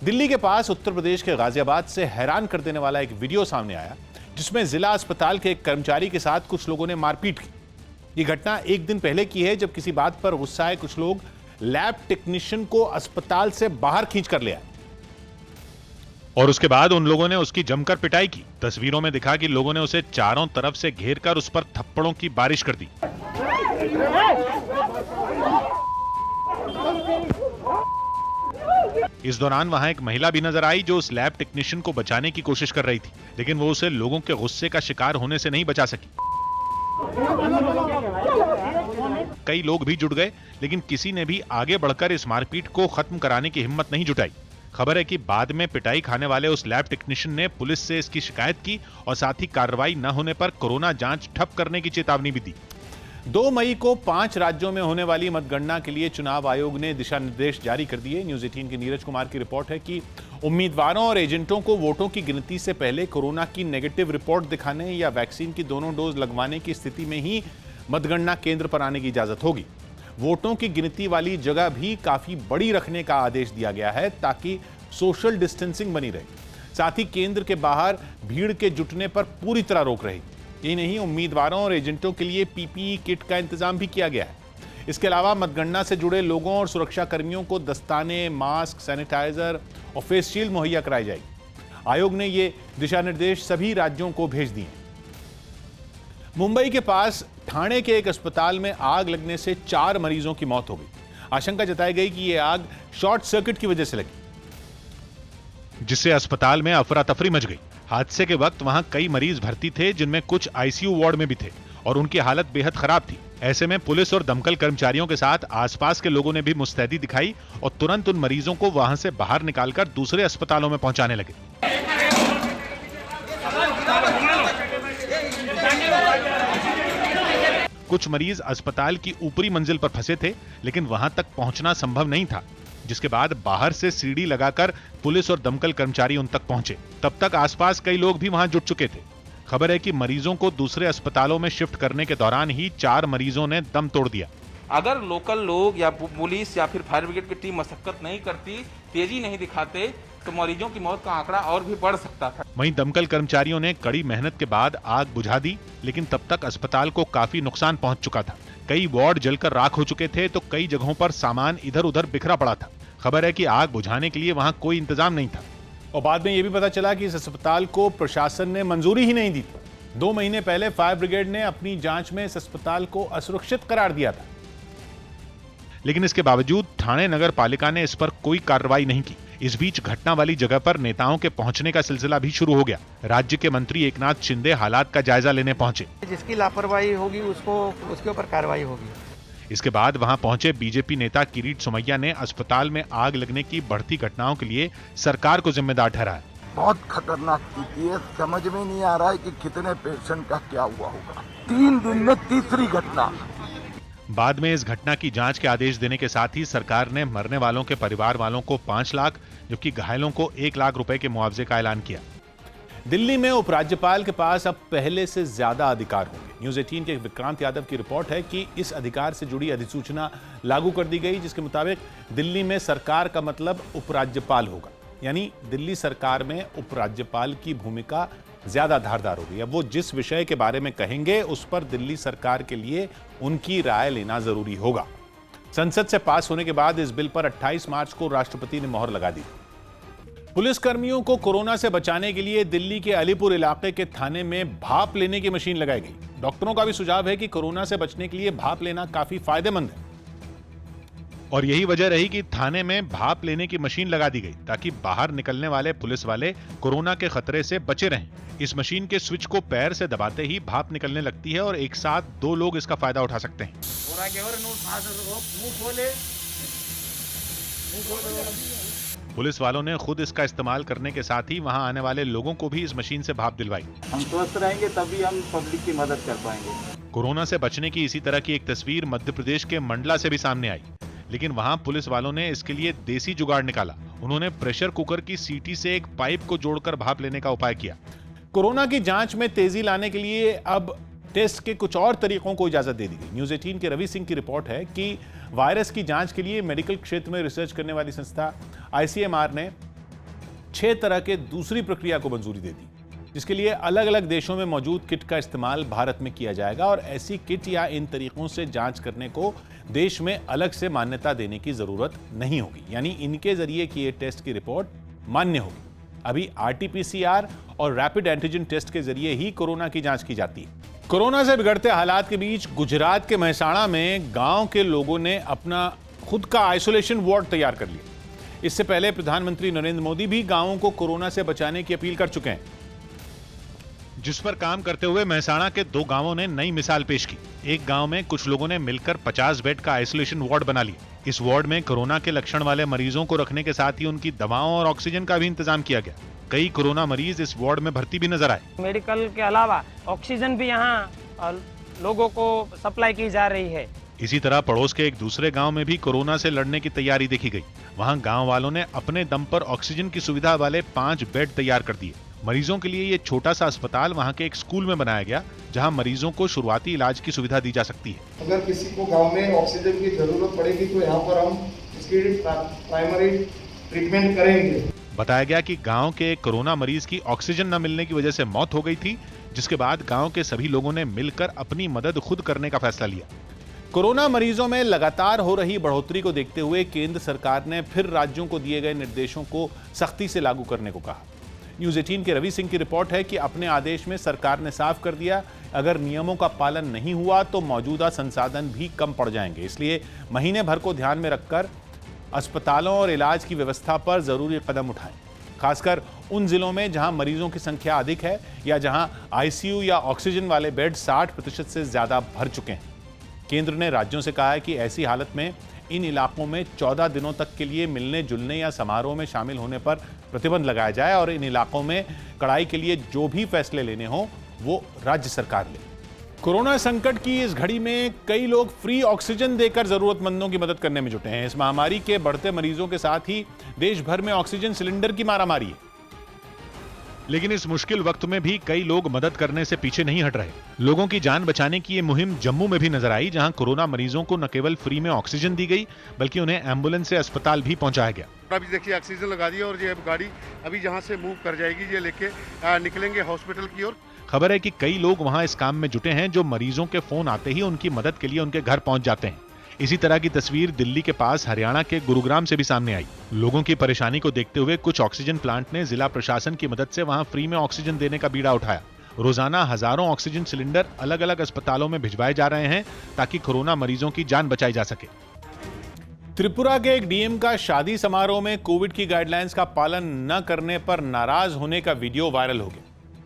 दिल्ली के पास उत्तर प्रदेश के गाजियाबाद से हैरान कर देने वाला एक वीडियो सामने आया जिसमें जिला अस्पताल के एक कर्मचारी के साथ कुछ लोगों ने मारपीट की। ये घटना एक दिन पहले की है जब किसी बात पर गुस्सा आए कुछ लोग लैब टेक्नीशियन को अस्पताल से बाहर खींच कर ले आए और उसके बाद उन लोगों ने उसकी जमकर पिटाई की। तस्वीरों में दिखा कि लोगों ने उसे चारों तरफ से घेर कर उस पर थप्पड़ों की बारिश कर दी। इस दौरान वहां एक महिला भी नजर आई जो उस लैब टेक्नीशियन को बचाने की कोशिश कर रही थी, लेकिन वो उसे लोगों के गुस्से का शिकार होने से नहीं बचा सकी। कई लोग भी जुट गए, लेकिन किसी ने भी आगे बढ़कर इस मारपीट को खत्म कराने की हिम्मत नहीं जुटाई। खबर है कि बाद में पिटाई खाने वाले उस लैब टेक्नीशियन ने पुलिस से इसकी शिकायत की और साथ ही कार्रवाई न होने पर कोरोना जांच ठप करने की चेतावनी भी दी। 2 मई को 5 राज्यों में होने वाली मतगणना के लिए चुनाव आयोग ने दिशा निर्देश जारी कर दिए। न्यूज़ 18 के नीरज कुमार की रिपोर्ट है कि उम्मीदवारों और एजेंटों को वोटों की गिनती से पहले कोरोना की नेगेटिव रिपोर्ट दिखाने या वैक्सीन की दोनों डोज लगवाने की स्थिति में ही मतगणना केंद्र पर आने की इजाजत होगी। वोटों की गिनती वाली जगह भी काफी बड़ी रखने का आदेश दिया गया है ताकि सोशल डिस्टेंसिंग बनी रहे। साथ ही केंद्र के बाहर भीड़ के जुटने पर पूरी तरह रोक रहेगी। यही नहीं, उम्मीदवारों और एजेंटों के लिए पीपीई किट का इंतजाम भी किया गया है। इसके अलावा मतगणना से जुड़े लोगों और सुरक्षा कर्मियों को दस्ताने, मास्क, सैनिटाइजर और फेस शील्ड मुहैया कराई जाएगी। आयोग ने ये दिशा निर्देश सभी राज्यों को भेज दिए। मुंबई के पास ठाणे के एक अस्पताल में आग लगने से 4 मरीजों की मौत हो गई। आशंका जताई गई कि यह आग शॉर्ट सर्किट की वजह से लगी, जिससे अस्पताल में अफरा तफरी मच गई। हादसे के वक्त वहां कई मरीज भर्ती थे, जिनमें कुछ आईसीयू वार्ड में भी थे और उनकी हालत बेहद खराब थी। ऐसे में पुलिस और दमकल कर्मचारियों के साथ आसपास के लोगों ने भी मुस्तैदी दिखाई और तुरंत उन मरीजों को वहां से बाहर निकालकर दूसरे अस्पतालों में पहुंचाने लगे। कुछ मरीज अस्पताल की ऊपरी मंजिल पर फंसे थे, लेकिन वहां तक पहुंचना संभव नहीं था, जिसके बाद बाहर से सीढ़ी लगाकर पुलिस और दमकल कर्मचारी उन तक पहुंचे। तब तक आसपास कई लोग भी वहां जुट चुके थे। खबर है कि मरीजों को दूसरे अस्पतालों में शिफ्ट करने के दौरान ही 4 मरीजों ने दम तोड़ दिया। अगर लोकल लोग या पुलिस या फिर फायर ब्रिगेड की टीम मशक्कत नहीं करती, तेजी नहीं दिखाते, तो मरीजों की मौत का आंकड़ा और भी बढ़ सकता था। वहीं दमकल कर्मचारियों ने कड़ी मेहनत के बाद आग बुझा दी, लेकिन तब तक अस्पताल को काफी नुकसान पहुंच चुका था। कई वार्ड जलकर राख हो चुके थे तो कई जगहों पर सामान इधर उधर बिखरा पड़ा था। खबर है कि आग बुझाने के लिए वहां कोई इंतजाम नहीं था। और बाद में यह भी पता चला कि इस अस्पताल को प्रशासन ने मंजूरी ही नहीं दी थी। 2 महीने पहले फायर ब्रिगेड ने अपनी जांच में इस अस्पताल को असुरक्षित करार दिया था, लेकिन इसके बावजूद ठाणे नगर पालिका ने इस पर कोई कार्रवाई नहीं की। इस बीच घटना वाली जगह पर नेताओं के पहुंचने का सिलसिला भी शुरू हो गया। राज्य के मंत्री एकनाथ शिंदे हालात का जायजा लेने पहुंचे। जिसकी लापरवाही होगी उसके ऊपर कार्रवाई होगी। इसके बाद वहां पहुंचे बीजेपी नेता किरीट सोमैया ने अस्पताल में आग लगने की बढ़ती घटनाओं के लिए सरकार को जिम्मेदार ठहराया। बहुत खतरनाक स्थिति है, समझ में नहीं आ रहा है कि कितने पेशेंट का क्या हुआ होगा। 3 दिन में तीसरी घटना। बाद में इस घटना की जांच के आदेश देने के साथ ही सरकार ने मरने वालों के परिवार वालों को 5 लाख जबकि घायलों को 1 लाख रुपए के मुआवजे का ऐलान किया। दिल्ली में उपराज्यपाल के पास अब पहले से ज्यादा अधिकार होंगे। न्यूज़ 18 के विक्रांत यादव की रिपोर्ट है कि इस अधिकार से जुड़ी अधिसूचना लागू कर दी गई, जिसके मुताबिक दिल्ली में सरकार का मतलब उपराज्यपाल होगा। यानी दिल्ली सरकार में उपराज्यपाल की भूमिका ज्यादा धारदार होगी। अब वो जिस विषय के बारे में कहेंगे उस पर दिल्ली सरकार के लिए उनकी राय लेना जरूरी होगा। संसद से पास होने के बाद इस बिल पर 28 मार्च को राष्ट्रपति ने मोहर लगा दी। पुलिसकर्मियों को कोरोना से बचाने के लिए दिल्ली के अलीपुर इलाके के थाने में भाप लेने की मशीन लगाई गई। डॉक्टरों का भी सुझाव है कि कोरोना से बचने के लिए भाप लेना काफी फायदेमंद है और यही वजह रही कि थाने में भाप लेने की मशीन लगा दी गई ताकि बाहर निकलने वाले पुलिस वाले कोरोना के खतरे से बचे रहें। इस मशीन के स्विच को पैर से दबाते ही भाप निकलने लगती है और एक साथ 2 लोग इसका फायदा उठा सकते हैं। पुलिस वालों ने खुद इसका इस्तेमाल करने के साथ ही वहां आने वाले लोगों को भी इस मशीन से भाप दिलवाई। हम स्वस्थ रहेंगे तभी हम पब्लिक की मदद कर पाएंगे। कोरोना से बचने की इसी तरह की एक तस्वीर मध्य प्रदेश के मंडला से भी सामने आई, लेकिन वहां पुलिस वालों ने इसके लिए देसी जुगाड़ निकाला। उन्होंने प्रेशर कुकर की सीटी से एक पाइप को जोड़कर भाप लेने का उपाय किया। कोरोना की जांच में तेजी लाने के लिए अब टेस्ट के कुछ और तरीकों को इजाजत दे दी गई। न्यूज़ 18 के रवि सिंह की रिपोर्ट है कि वायरस की जांच के लिए मेडिकल क्षेत्र में रिसर्च करने वाली संस्था आईसीएमआर ने 6 तरह के दूसरी प्रक्रिया को मंजूरी दे दी, जिसके लिए अलग अलग देशों में मौजूद किट का इस्तेमाल भारत में किया जाएगा और ऐसी किट या इन तरीकों से जांच करने को देश में अलग से मान्यता देने की जरूरत नहीं होगी। यानी इनके जरिए किए टेस्ट की रिपोर्ट मान्य होगी। अभी आरटीपीसीआर और रैपिड एंटीजन टेस्ट के जरिए ही कोरोना की जांच की जाती है। कोरोना से बिगड़ते हालात के बीच गुजरात के मेहसाणा में गांव के लोगों ने अपना खुद का आइसोलेशन वार्ड तैयार कर लिया। इससे पहले प्रधानमंत्री नरेंद्र मोदी भी गांवों को कोरोना से बचाने की अपील कर चुके हैं, जिस पर काम करते हुए मेहसाणा के 2 गांवों ने नई मिसाल पेश की। एक गांव में कुछ लोगों ने मिलकर 50 बेड का आइसोलेशन वार्ड बना लिया। इस वार्ड में कोरोना के लक्षण वाले मरीजों को रखने के साथ ही उनकी दवाओं और ऑक्सीजन का भी इंतजाम किया गया। कई कोरोना मरीज इस वार्ड में भर्ती भी नजर आए। मेडिकल के अलावा ऑक्सीजन भी यहाँ लोगों को सप्लाई की जा रही है। इसी तरह पड़ोस के एक दूसरे गांव में भी कोरोना से लड़ने की तैयारी देखी गई। वहां गांव वालों ने अपने दम पर ऑक्सीजन की सुविधा वाले 5 बेड तैयार कर दिए। मरीजों के लिए ये छोटा सा अस्पताल वहां के एक स्कूल में बनाया गया, जहां मरीजों को शुरुआती इलाज की सुविधा दी जा सकती है। अगर किसी को गांव में ऑक्सीजन की जरूरत पड़ेगी तो यहाँ पर हम इसकी प्राइमरी ट्रीटमेंट करेंगे। बताया गया कि गांव के एक कोरोना मरीज की ऑक्सीजन न मिलने की वजह से मौत हो गई थी, जिसके बाद गांव के सभी लोगों ने मिलकर अपनी मदद खुद करने का फैसला लिया। कोरोना मरीजों में लगातार हो रही बढ़ोतरी को देखते हुए केंद्र सरकार ने फिर राज्यों को दिए गए निर्देशों को सख्ती से लागू करने को कहा। न्यूज़ 18 के रवि सिंह की रिपोर्ट है कि अपने आदेश में सरकार ने साफ कर दिया, अगर नियमों का पालन नहीं हुआ तो मौजूदा संसाधन भी कम पड़ जाएंगे। इसलिए महीने भर को ध्यान में रखकर अस्पतालों और इलाज की व्यवस्था पर जरूरी कदम उठाएं, खासकर उन जिलों में जहां मरीजों की संख्या अधिक है या जहां आईसीयू या ऑक्सीजन वाले बेड 60% से ज्यादा भर चुके हैं। केंद्र ने राज्यों से कहा है कि ऐसी हालत में इन इलाकों में 14 दिनों तक के लिए मिलने जुलने या समारोह में शामिल होने पर प्रतिबंध लगाया जाए और इन इलाकों में कड़ाई के लिए जो भी फैसले लेने हों वो राज्य सरकार ले। कोरोना संकट की इस घड़ी में कई लोग फ्री ऑक्सीजन देकर जरूरतमंदों की मदद करने में जुटे हैं। इस महामारी के बढ़ते मरीजों के साथ ही देश भर में ऑक्सीजन सिलेंडर की मारामारी है, लेकिन इस मुश्किल वक्त में भी कई लोग मदद करने से पीछे नहीं हट रहे। लोगों की जान बचाने की ये मुहिम जम्मू में भी नजर आई, जहां कोरोना मरीजों को न केवल फ्री में ऑक्सीजन दी गई बल्कि उन्हें एम्बुलेंस से अस्पताल भी पहुंचाया गया। अभी देखिए ऑक्सीजन लगा दी और ये गाड़ी अभी जहां से मूव कर जाएगी, ये लेके निकलेंगे हॉस्पिटल की ओर। खबर है कि कई लोग वहां इस काम में जुटे हैं, जो मरीजों के फोन आते ही उनकी मदद के लिए उनके घर पहुंच जाते हैं। इसी तरह की तस्वीर दिल्ली के पास हरियाणा के गुरुग्राम से भी सामने आई। लोगों की परेशानी को देखते हुए कुछ ऑक्सीजन प्लांट ने जिला प्रशासन की मदद से वहां फ्री में ऑक्सीजन देने का बीड़ा उठाया। रोजाना हजारों ऑक्सीजन सिलेंडर अलग अलग अस्पतालों में भिजवाए जा रहे हैं ताकि कोरोना मरीजों की जान बचाई जा सके। त्रिपुरा के एक डीएम का शादी समारोह में कोविड की गाइडलाइंस का पालन न करने पर नाराज होने का वीडियो वायरल हो गया।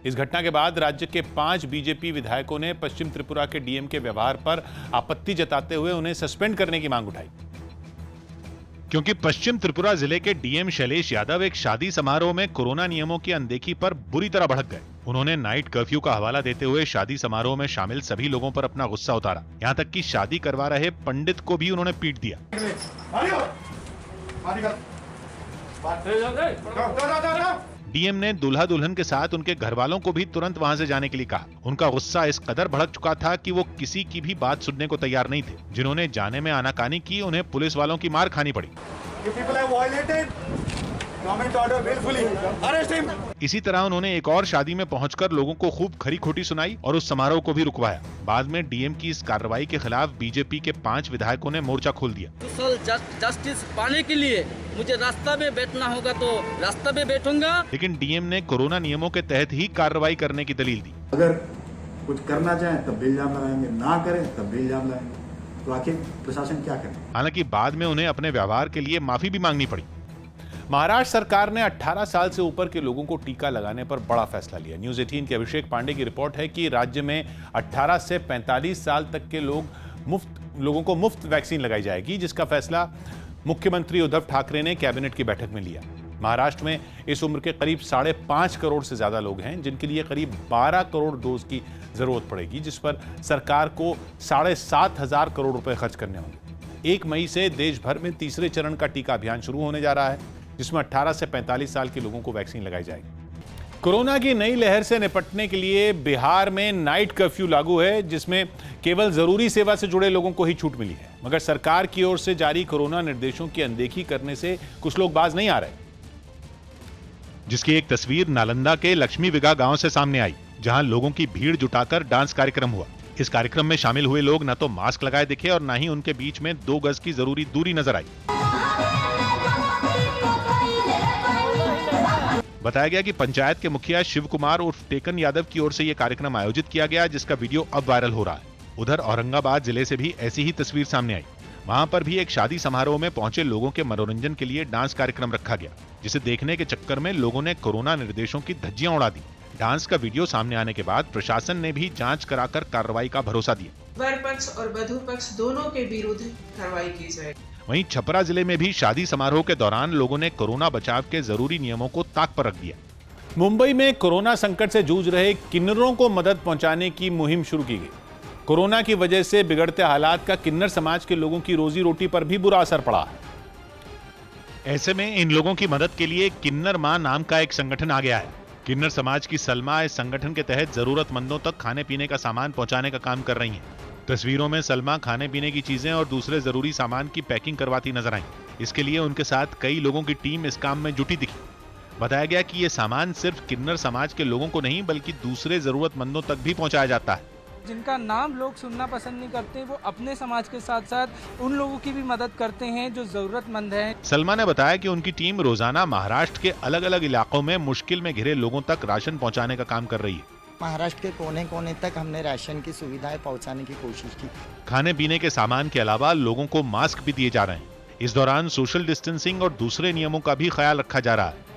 इस घटना के बाद राज्य के 5 बीजेपी विधायकों ने पश्चिम त्रिपुरा के डीएम के व्यवहार पर आपत्ति जताते हुए उन्हें सस्पेंड करने की मांग उठाई। क्योंकि पश्चिम त्रिपुरा जिले के डीएम शैलेश यादव एक शादी समारोह में कोरोना नियमों की अनदेखी पर बुरी तरह भड़क गए। उन्होंने नाइट कर्फ्यू का हवाला देते हुए शादी समारोह में शामिल सभी लोगों पर अपना गुस्सा उतारा। यहाँ तक कि शादी करवा रहे पंडित को भी उन्होंने पीट दिया। डीएम ने दूल्हा दुल्हन के साथ उनके घर वालों को भी तुरंत वहां से जाने के लिए कहा। उनका गुस्सा इस कदर भड़क चुका था कि वो किसी की भी बात सुनने को तैयार नहीं थे। जिन्होंने जाने में आनाकानी की, उन्हें पुलिस वालों की मार खानी पड़ी। इसी तरह उन्होंने एक और शादी में पहुंचकर लोगों को खूब खरी खोटी सुनाई और उस समारोह को भी रुकवाया। बाद में डीएम की इस कार्रवाई के खिलाफ बीजेपी के 5 विधायकों ने मोर्चा खोल दिया। जस्टिस पाने के लिए मुझे रास्ता में बैठना होगा तो रास्ता में बैठूंगा। लेकिन डीएम ने कोरोना नियमों के तहत ही कार्रवाई करने की दलील दी। अगर कुछ करना चाहें तब भी इल्जाम लगाएंगे, ना करें तब भी इल्जाम लगाएंगे, तो आखिर प्रशासन क्या करे। हालांकि बाद में उन्हें अपने व्यवहार के लिए माफी भी मांगनी पड़ी। महाराष्ट्र सरकार ने 18 साल से ऊपर के लोगों को टीका लगाने पर बड़ा फैसला लिया। न्यूज़ 18 के अभिषेक पांडे की रिपोर्ट है कि राज्य में 18 से 45 साल तक के लोगों को मुफ्त वैक्सीन लगाई जाएगी, जिसका फैसला मुख्यमंत्री उद्धव ठाकरे ने कैबिनेट की बैठक में लिया। महाराष्ट्र में इस उम्र के करीब 5.5 करोड़ से ज्यादा लोग हैं, जिनके लिए करीब 12 करोड़ डोज की जरूरत पड़ेगी, जिस पर सरकार को 7,500 करोड़ रुपए खर्च करने होंगे। 1 मई से देश भर में तीसरे चरण का टीका अभियान शुरू होने जा रहा है, जिसमें 18 से 45 साल के लोगों को वैक्सीन लगाई जाएगी। कोरोना की नई लहर से निपटने के लिए बिहार में नाइट कर्फ्यू लागू है, जिसमें केवल जरूरी सेवा से जुड़े लोगों को ही छूट मिली है। मगर सरकार की ओर से जारी कोरोना निर्देशों की अनदेखी करने से कुछ लोग बाज नहीं आ रहे। जिसकी एक तस्वीर नालंदा के लक्ष्मी विगा गांव से सामने आई, जहां लोगों की भीड़ जुटाकर डांस कार्यक्रम हुआ। इस कार्यक्रम में शामिल हुए लोग न तो मास्क लगाए दिखे और न ही उनके बीच में 2 गज की जरूरी दूरी नजर आई। बताया गया कि पंचायत के मुखिया शिव कुमार उर्फ टेकन यादव की ओर से यह कार्यक्रम आयोजित किया गया, जिसका वीडियो अब वायरल हो रहा है। उधर औरंगाबाद जिले से भी ऐसी ही तस्वीर सामने आई। वहां पर भी एक शादी समारोह में पहुंचे लोगों के मनोरंजन के लिए डांस कार्यक्रम रखा गया, जिसे देखने के चक्कर में लोगों ने कोरोना निर्देशों की धज्जियां उड़ा दी। डांस का वीडियो सामने आने के बाद प्रशासन ने भी जांच कराकर कार्रवाई का भरोसा दिया। वर पक्ष और वधू पक्ष दोनों के विरुद्ध कार्रवाई की जाए। वहीं छपरा जिले में भी शादी समारोह के दौरान लोगों ने कोरोना बचाव के जरूरी नियमों को ताक पर रख दिया। मुंबई में कोरोना संकट से जूझ रहे किन्नरों को मदद पहुंचाने की मुहिम शुरू की गई। कोरोना की वजह से बिगड़ते हालात का किन्नर समाज के लोगों की रोजी रोटी पर भी बुरा असर पड़ा है। ऐसे में इन लोगों की मदद के लिए किन्नर मां नाम का एक संगठन आ गया है। किन्नर समाज की सलमा इस संगठन के तहत जरूरतमंदों तक खाने पीने का सामान पहुंचाने का काम कर रही हैं। तस्वीरों में सलमा खाने पीने की चीजें और दूसरे जरूरी सामान की पैकिंग करवाती नजर आई। इसके लिए उनके साथ कई लोगों की टीम इस काम में जुटी दिखी। बताया गया कि ये सामान सिर्फ किन्नर समाज के लोगों को नहीं बल्कि दूसरे जरूरतमंदों तक भी पहुंचाया जाता है। जिनका नाम लोग सुनना पसंद नहीं करते, वो अपने समाज के साथ साथ उन लोगों की भी मदद करते हैं जो जरूरतमंद हैं। सलमा ने बताया कि उनकी टीम रोजाना महाराष्ट्र के अलग अलग इलाकों में मुश्किल में घिरे लोगों तक राशन पहुंचाने का काम कर रही है। महाराष्ट्र के कोने कोने तक हमने राशन की सुविधाएं पहुंचाने की कोशिश की। खाने पीने के सामान के अलावा लोगों को मास्क भी दिए जा रहे हैं। इस दौरान सोशल डिस्टेंसिंग और दूसरे नियमों का भी ख्याल रखा जा रहा है।